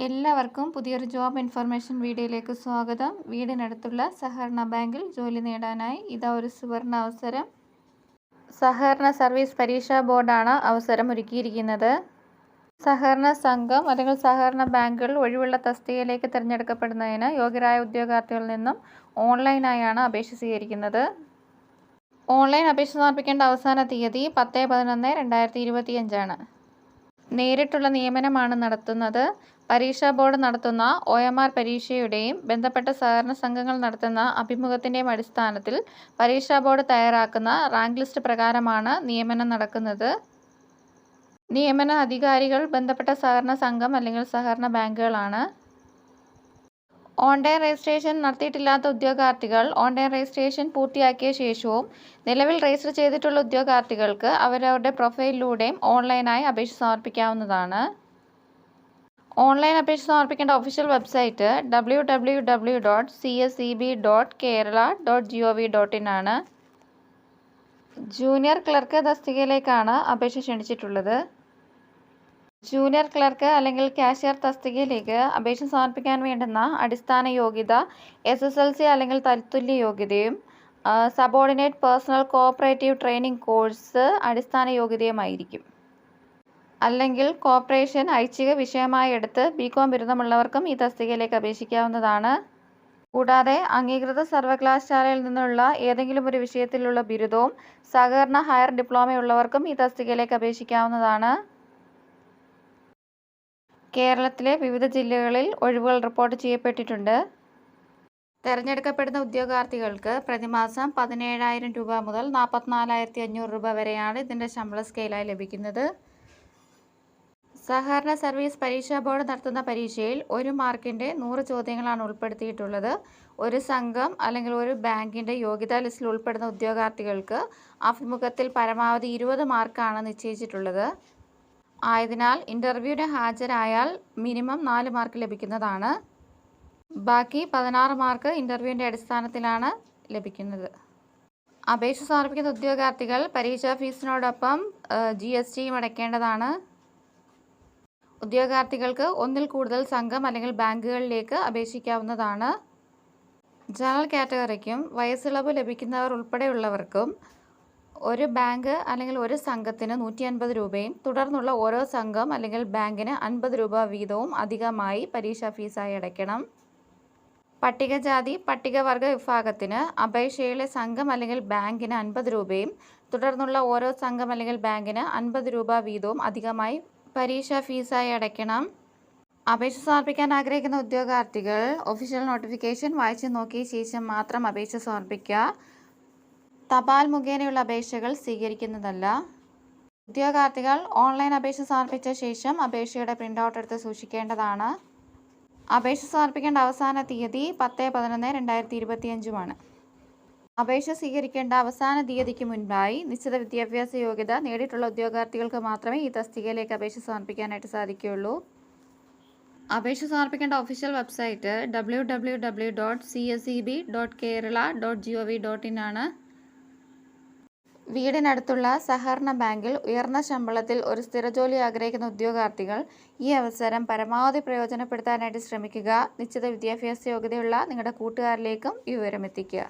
എല്ലാവർക്കും പുതിയൊരു job information വീഡിയോയിലേക്ക് സ്വാഗതം. വീടിനടുത്തുള്ള സഹകരണ ബാങ്കിൽ ജോലി നേടാനായി ഇതാ ഒരു സുവർണ അവസരം. സഹകരണ സർവീസ് പരീക്ഷാ ബോർഡാണ് അവസരം ഒരുക്കിയിരിക്കുന്നത്. സഹകരണ സംഘം അല്ലെങ്കിൽ സഹകരണ ബാങ്കുകൾ ഒഴിവുള്ള തസ്തികയിലേക്ക് തിരഞ്ഞെടുക്കപ്പെടുന്നതിന് യോഗ്യരായ ഉദ്യോഗാർത്ഥികളിൽ നിന്നും ഓൺലൈനായാണ് അപേക്ഷ സ്വീകരിക്കുന്നത്. ഓൺലൈൻ അപേക്ഷ സമർപ്പിക്കേണ്ട അവസാന തീയതി 10/11/2025 നേരിട്ടുള്ള നിയമനമാണ് നടത്തുന്നത്. പരീക്ഷാ ബോർഡ് നടത്തുന്ന OMR പരീക്ഷയുടെയും ബന്ധപ്പെട്ട സഹകരണ സംഘങ്ങൾ നടത്തുന്ന അഭിമുഖത്തിൻ്റെയും അടിസ്ഥാനത്തിൽ പരീക്ഷാ ബോർഡ് തയ്യാറാക്കുന്ന റാങ്ക് ലിസ്റ്റ് പ്രകാരമാണ് നിയമനം നടക്കുന്നത്. നിയമന അധികാരികൾ ബന്ധപ്പെട്ട സഹകരണ സംഘം അല്ലെങ്കിൽ സഹകരണ ബാങ്കുകളാണ്. ഓൺലൈൻ രജിസ്ട്രേഷൻ നടത്തിയിട്ടില്ലാത്ത ഉദ്യോഗാർത്ഥികൾ ഓൺലൈൻ രജിസ്ട്രേഷൻ പൂർത്തിയാക്കിയ ശേഷവും നിലവിൽ രജിസ്റ്റർ ചെയ്തിട്ടുള്ള ഉദ്യോഗാർത്ഥികൾക്ക് അവരവരുടെ പ്രൊഫൈലിലൂടെയും ഓൺലൈനായി അപേക്ഷ സമർപ്പിക്കാവുന്നതാണ്. ഓൺലൈൻ അപേക്ഷ സമർപ്പിക്കേണ്ട ഒഫീഷ്യൽ വെബ്സൈറ്റ് www.cseb.kerala.gov.in ആണ്. ജൂനിയർ ക്ലർക്ക് തസ്തികയിലേക്കാണ് അപേക്ഷ ക്ഷണിച്ചിട്ടുള്ളത്. ജൂനിയർ ക്ലർക്ക് അല്ലെങ്കിൽ കാഷ്യർ തസ്തികയിലേക്ക് അപേക്ഷ സമർപ്പിക്കാൻ വേണ്ടുന്ന അടിസ്ഥാന യോഗ്യത SSLC അല്ലെങ്കിൽ തത്തുല്യ യോഗ്യതയും subordinate personal cooperative training course അടിസ്ഥാന യോഗ്യതയുമായിരിക്കും. അല്ലെങ്കിൽ കോർപ്പറേഷൻ ഐച്ഛിക വിഷയമായി എടുത്ത് BCom ബിരുദമുള്ളവർക്കും ഈ തസ്തികയിലേക്ക് അപേക്ഷിക്കാവുന്നതാണ്. കൂടാതെ അംഗീകൃത സർവകലാശാലയിൽ നിന്നുള്ള ഏതെങ്കിലും ഒരു വിഷയത്തിലുള്ള ബിരുദവും സഹകരണ ഹയർ ഡിപ്ലോമയുള്ളവർക്കും ഈ തസ്തികയിലേക്ക് അപേക്ഷിക്കാവുന്നതാണ്. കേരളത്തിലെ വിവിധ ജില്ലകളിൽ ഒഴിവുകൾ റിപ്പോർട്ട് ചെയ്യപ്പെട്ടിട്ടുണ്ട്. തിരഞ്ഞെടുക്കപ്പെടുന്ന ഉദ്യോഗാർത്ഥികൾക്ക് പ്രതിമാസം 17,000 രൂപ മുതൽ 44,500 രൂപ വരെയാണ് ഇതിൻ്റെ ശമ്പള സ്കെയിലായി ലഭിക്കുന്നത്. സഹകരണ സർവീസ് പരീക്ഷാ ബോർഡ് നടത്തുന്ന പരീക്ഷയിൽ 1 മാർക്കിൻ്റെ 100 ചോദ്യങ്ങളാണ് ഉൾപ്പെടുത്തിയിട്ടുള്ളത്. ഒരു സംഘം അല്ലെങ്കിൽ ഒരു ബാങ്കിൻ്റെ യോഗ്യതാ ലിസ്റ്റിൽ ഉൾപ്പെടുന്ന ഉദ്യോഗാർത്ഥികൾക്ക് അഭിമുഖത്തിൽ പരമാവധി 20 മാർക്കാണ് നിശ്ചയിച്ചിട്ടുള്ളത്. ആയതിനാൽ ഇൻ്റർവ്യൂവിന് ഹാജരായാൽ മിനിമം 4 മാർക്ക് ലഭിക്കുന്നതാണ്. ബാക്കി 16 മാർക്ക് ഇൻ്റർവ്യൂവിൻ്റെ അടിസ്ഥാനത്തിലാണ് ലഭിക്കുന്നത്. അപേക്ഷ സമർപ്പിക്കുന്ന ഉദ്യോഗാർത്ഥികൾ പരീക്ഷാ ഫീസിനോടൊപ്പം GSTയും അടയ്ക്കേണ്ടതാണ്. ഉദ്യോഗാർത്ഥികൾക്ക് ഒന്നിൽ കൂടുതൽ സംഘം അല്ലെങ്കിൽ ബാങ്കുകളിലേക്ക് അപേക്ഷിക്കാവുന്നതാണ്. ജനറൽ കാറ്റഗറിക്കും വയസ്സിളവ് ലഭിക്കുന്നവർ ഉൾപ്പെടെയുള്ളവർക്കും ഒരു ബാങ്ക് അല്ലെങ്കിൽ ഒരു സംഘത്തിന് 150 രൂപയും തുടർന്നുള്ള ഓരോ സംഘം അല്ലെങ്കിൽ ബാങ്കിന് 50 രൂപ വീതവും അധികമായി പരീക്ഷാ ഫീസായി അടയ്ക്കണം. പട്ടികജാതി പട്ടികവർഗ വിഭാഗത്തിന് അപേക്ഷയിലെ സംഘം അല്ലെങ്കിൽ ബാങ്കിന് 50 രൂപയും തുടർന്നുള്ള ഓരോ സംഘം അല്ലെങ്കിൽ ബാങ്കിന് 50 രൂപ വീതവും അധികമായി പരീക്ഷാ ഫീസായി അടയ്ക്കണം. അപേക്ഷ സമർപ്പിക്കാൻ ആഗ്രഹിക്കുന്ന ഉദ്യോഗാർത്ഥികൾ ഒഫീഷ്യൽ നോട്ടിഫിക്കേഷൻ വായിച്ചു നോക്കിയ ശേഷം മാത്രം അപേക്ഷ സമർപ്പിക്കുക. തപാൽ മുഖേനയുള്ള അപേക്ഷകൾ സ്വീകരിക്കുന്നതല്ല. ഉദ്യോഗാർത്ഥികൾ ഓൺലൈൻ അപേക്ഷ സമർപ്പിച്ച ശേഷം അപേക്ഷയുടെ പ്രിൻ്റ് ഔട്ട് എടുത്ത് സൂക്ഷിക്കേണ്ടതാണ്. അപേക്ഷ സമർപ്പിക്കേണ്ട അവസാന തീയതി 10/11/2025 അപേക്ഷ സ്വീകരിക്കേണ്ട അവസാന തീയതിക്ക് മുൻപായി നിശ്ചിത വിദ്യാഭ്യാസ യോഗ്യത നേടിയിട്ടുള്ള ഉദ്യോഗാർത്ഥികൾക്ക് മാത്രമേ ഈ തസ്തികയിലേക്ക് അപേക്ഷ സമർപ്പിക്കാനായിട്ട് സാധിക്കുകയുള്ളൂ. അപേക്ഷ സമർപ്പിക്കേണ്ട ഒഫീഷ്യൽ വെബ്സൈറ്റ് www.cseb.kerala.gov.in ആണ്. വീടിനടുത്തുള്ള സഹകരണ ബാങ്കിൽ ഉയർന്ന ശമ്പളത്തിൽ ഒരു സ്ഥിരജോലി ആഗ്രഹിക്കുന്ന ഉദ്യോഗാർത്ഥികൾ ഈ അവസരം പരമാവധി പ്രയോജനപ്പെടുത്താനായിട്ട് ശ്രമിക്കുക. നിശ്ചിത വിദ്യാഭ്യാസ യോഗ്യതയുള്ള നിങ്ങളുടെ കൂട്ടുകാരിലേക്കും ഈ വിവരം എത്തിക്കുക.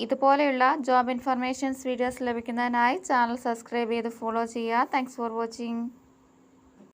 ഇതുപോലെയുള്ള ജോബ് ഇൻഫർമേഷൻസ് വീഡിയോസ് ലഭിക്കുന്നതിനായി ചാനൽ സബ്സ്ക്രൈബ് ചെയ്ത് ഫോളോ ചെയ്യുക. Thanks for watching.